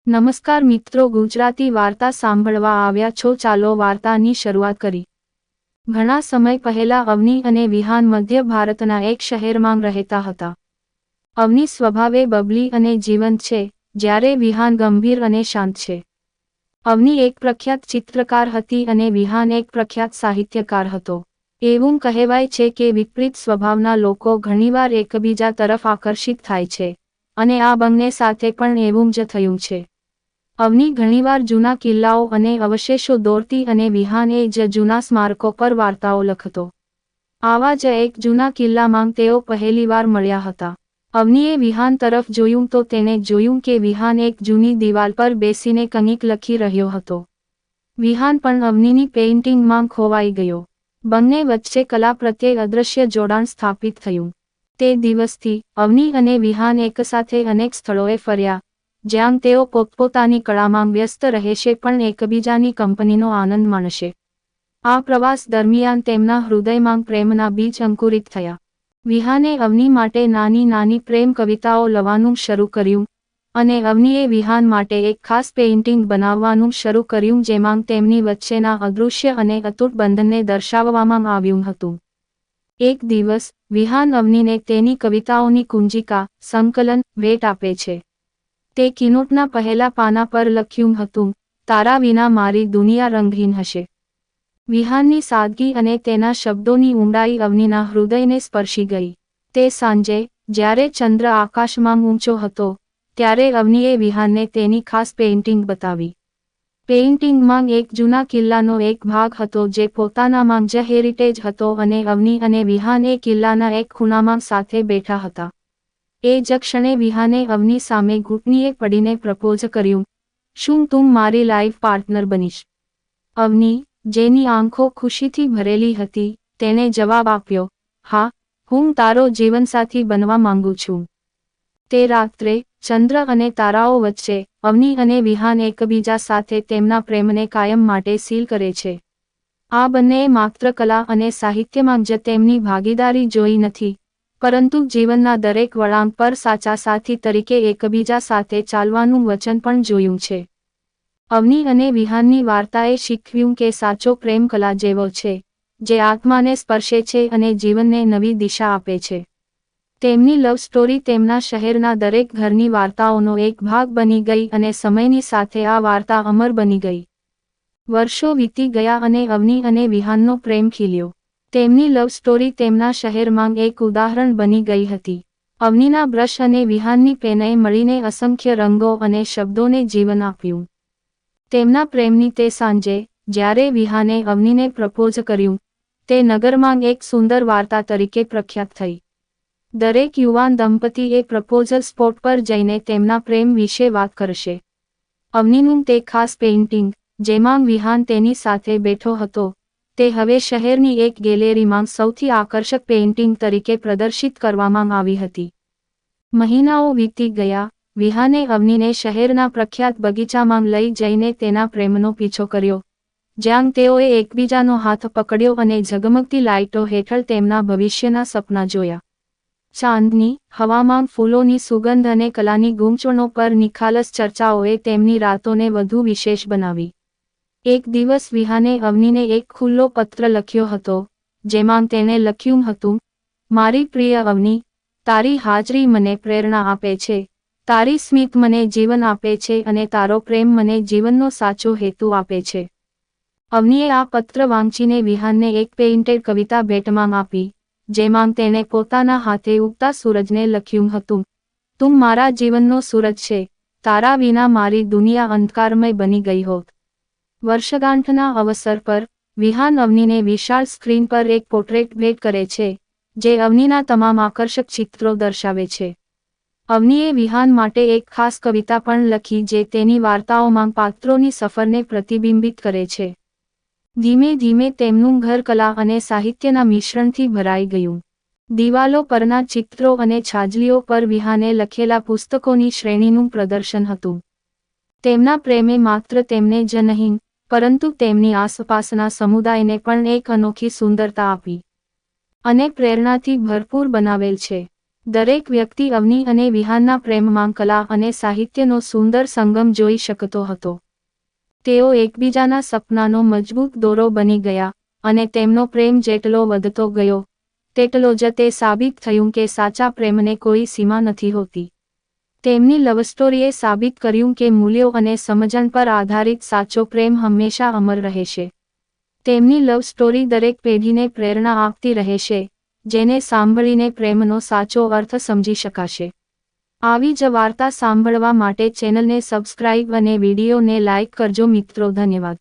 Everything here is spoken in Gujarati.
નમસ્કાર મિત્રો, ગુજરાતી વાર્તા સાંભળવા આવ્યા છો। ચાલો વાર્તાની શરૂઆત કરી। ઘણા સમય પહેલા અવની અને વિહાન મધ્ય ભારતના એક શહેરમાં રહેતા હતા। અવની સ્વભાવે બબલી અને જીવંત છે, જ્યારે વિહાન ગંભીર અને શાંત છે। અવની એક પ્રખ્યાત ચિત્રકાર હતી અને વિહાન એક પ્રખ્યાત સાહિત્યકાર હતો। એવું કહેવાય છે કે વિપરીત સ્વભાવના લોકો ઘણીવાર એકબીજા તરફ આકર્ષિત થાય છે, અને આ બંને સાથે પણ એવું જ થયું છે। અવની ઘણીવાર જૂના કિલ્લાઓ અને અવશેષો દોરતી અને વિહાન એ જ જૂના સ્મારકો પર વાર્તાઓ લખતો। આવા જ એક જૂના કિલ્લામાં તેઓ પહેલીવાર મળ્યા હતા। અવનીએ વિહાન તરફ જોયું તો તેણે જોયું કે વિહાન એક જૂની દિવાલ પર બેસીને કંઈક લખી રહ્યો હતો। વિહાન પણ અવનીની પેઇન્ટિંગમાં ખોવાઈ ગયો। બંને વચ્ચે કલા પ્રત્યે અદૃશ્ય જોડાણ સ્થાપિત થયું। તે દિવસથી અવની અને વિહાન એકસાથે અનેક સ્થળોએ ફર્યા, જ્યાં તેઓ પોતપોતાની કળામાં વ્યસ્ત રહેશે પણ એકબીજાની કંપનીનો આનંદ માણશે। આ પ્રવાસ દરમિયાન તેમના હૃદયમાં પ્રેમના બીજ અંકુરિત થયા। વિહાને અવની માટે નાની નાની પ્રેમ કવિતાઓ લખવાનું શરૂ કર્યું, અને અવનીએ વિહાન માટે એક ખાસ પેઇન્ટિંગ બનાવવાનું શરૂ કર્યું જેમાં તેમની વચ્ચેના અદૃશ્ય અને અતૂટ બંધનને દર્શાવવામાં આવ્યું હતું। એક દિવસ વિહાન અવનીને તેની કવિતાઓની કુંજિકા સંકલન ભેટ આપે છે। તે કિનોટના પહેલા પાના પર લખ્યું હતું, તારા વિના મારી દુનિયા રંગહીન હશે। વિહાનની સાદગી અને તેના શબ્દોની ઊંડાઈ અવનીના હૃદયને સ્પર્શી ગઈ। તે સાંજે, જ્યારે ચંદ્ર આકાશમાં ઊંચો હતો, ત્યારે અવનીએ વિહાનને તેની ખાસ પેઇન્ટિંગ બતાવી। પેઇન્ટિંગમાં એક જૂના કિલ્લાનો એક ભાગ હતો જે પોતાનામાં જ હેરિટેજ હતો અને અવની અને વિહાન એ કિલ્લાના એક ખૂણામાં સાથે બેઠા હતા। એ જ ક્ષણે વિહાને અવની સામે ઘૂંટણીએ પડીને પ્રપોઝ કર્યું, શું તું મારી લાઈફ પાર્ટનર બનીશ? અવની, જેની આંખો ખુશીથી ભરેલી હતી, તેણે જવાબ આપ્યો, હા, હું તારો જીવનસાથી બનવા માંગુ છું। તે રાત્રે, ચંદ્ર અને તારાઓ વચ્ચે, અવની અને વિહાન એકબીજા સાથે તેમના પ્રેમને કાયમ માટે સીલ કરે છે। આ બંનેએ માત્ર કલા અને સાહિત્યમાં જ તેમની ભાગીદારી જોઈ નથી, પરંતુ જીવનના દરેક વળાંક પર સાચા સાથી તરીકે એકબીજા સાથે ચાલવાનું વચન પણ જોયું છે। અવની અને વિહાનની વાર્તાએ શીખવ્યું કે સાચો પ્રેમ કલા જેવો છે, જે આત્માને સ્પર્શે છે અને જીવનને નવી દિશા આપે છે। તેમની લવ સ્ટોરી તેમના શહેરના દરેક ઘરની વાર્તાઓનો એક ભાગ બની ગઈ અને સમયની સાથે આ વાર્તા અમર બની ગઈ। વર્ષો વીતી ગયા અને અવની અને વિહાનનો પ્રેમ ખીલ્યો। તેમની લવ સ્ટોરી તેમના શહેરમાં એક ઉદાહરણ બની ગઈ હતી। અવનીના બ્રશ અને વિહાનની પેનએ મળીને અસંખ્ય રંગો અને શબ્દોને જીવન આપ્યું। તેમના પ્રેમની તે સાંજે, જ્યારે વિહાને અવનીને પ્રપોઝ કર્યું, તે નગરમાં એક સુંદર વાર્તા તરીકે પ્રખ્યાત થઈ। દરેક યુવાન દંપતી એ પ્રપોઝલ સ્પોટ પર જઈને તેમના પ્રેમ વિશે વાત કરશે। અવનીનું તે ખાસ પેઇન્ટિંગ, જેમાં વિહાન તેની સાથે બેઠો હતો, તે હવે શહેરની એક ગેલેરીમાં સૌથી આકર્ષક પેઇન્ટિંગ તરીકે પ્રદર્શિત કરવામાં આવી હતી। મહિનાઓ વીતી ગયા, વિહાને અવનીને શહેરના પ્રખ્યાત બગીચામાં લઈ જઈને તેના પ્રેમનો પીછો કર્યો, જ્યાં તેઓએ એકબીજાનો હાથ પકડ્યો અને ઝગમગતી લાઇટો હેઠળ તેમના ભવિષ્યના સપના જોયા। ચાંદની, હવામાં ફૂલોની સુગંધ અને કલાની ગૂંચવણો પર નિખાલસ ચર્ચાઓએ તેમની રાતોને વધુ વિશેષ બનાવી। એક દિવસ વિહાને અવનીને એક ખુલ્લો પત્ર લખ્યો હતો, જેમાં તેણે લખ્યું હતું, મારી પ્રિય અવની, તારી હાજરી મને પ્રેરણા આપે છે, તારી સ્મિત મને જીવન આપે છે અને તારો પ્રેમ મને જીવનનો સાચો હેતુ આપે છે। અવનીએ આ પત્ર વાંચીને વિહાનને એક પેઇન્ટેડ કવિતા ભેટમાં આપી, જેમાં તેણે પોતાના હાથે ઉગતા સૂરજને લખ્યું હતું, તું મારા જીવનનો સૂરજ છે, તારા વિના મારી દુનિયા અંધકારમય બની ગઈ હોત। વર્ષગાંઠના અવસર પર, વિહાન અવનીને વિશાળ સ્ક્રીન પર એક પોર્ટ્રેટ ભેટ કરે છે, જે અવનીના તમામ આકર્ષક ચિત્રો દર્શાવે છે। અવનીએ વિહાન માટે એક ખાસ કવિતા પણ લખી જે તેની વાર્તાઓમાં પાત્રોની સફરને પ્રતિબિંબિત કરે છે। ધીમે ધીમે તેમનું ઘર કલા અને સાહિત્યના મિશ્રણથી ભરાઈ ગયું। દિવાલો પરના ચિત્રો અને છાજલીઓ પર વિહાને લખેલા પુસ્તકોની શ્રેણીનું પ્રદર્શન હતું। તેમના પ્રેમે માત્ર તેમને જ નહીં, પરંતુ તેમની આસપાસના સમુદાયને પણ એક અનોખી સુંદરતા આપી અને પ્રેરણાથી ભરપૂર બનાવેલ છે। દરેક વ્યક્તિ અવની અને વિહાનના પ્રેમમાં કલા અને સાહિત્યનો સુંદર સંગમ જોઈ શકતો હતો. તેઓ એકબીજાના સપનાનો મજબૂત દોરો બની ગયા, અને તેમનો પ્રેમ જેટલો વધતો ગયો, તેટલો જ તે સાબિત થયું કે સાચા પ્રેમને કોઈ સીમા નથી હોતી. તેમની લવ સ્ટોરીએ સાબિત કર્યું કે મૂલ્યો અને સમજણ પર આધારિત સાચો પ્રેમ હંમેશા અમર રહેશે. તેમની લવ સ્ટોરી દરેક પેઢીને પ્રેરણા આપતી રહેશે, જેને સાંભળીને પ્રેમનો સાચો અર્થ સમજી શકાશે. આવી જ વાર્તા સાંભળવા માટે ચેનલને સબસ્ક્રાઇબ અને વિડીયોને લાઇક કરજો મિત્રો. ધન્યવાદ.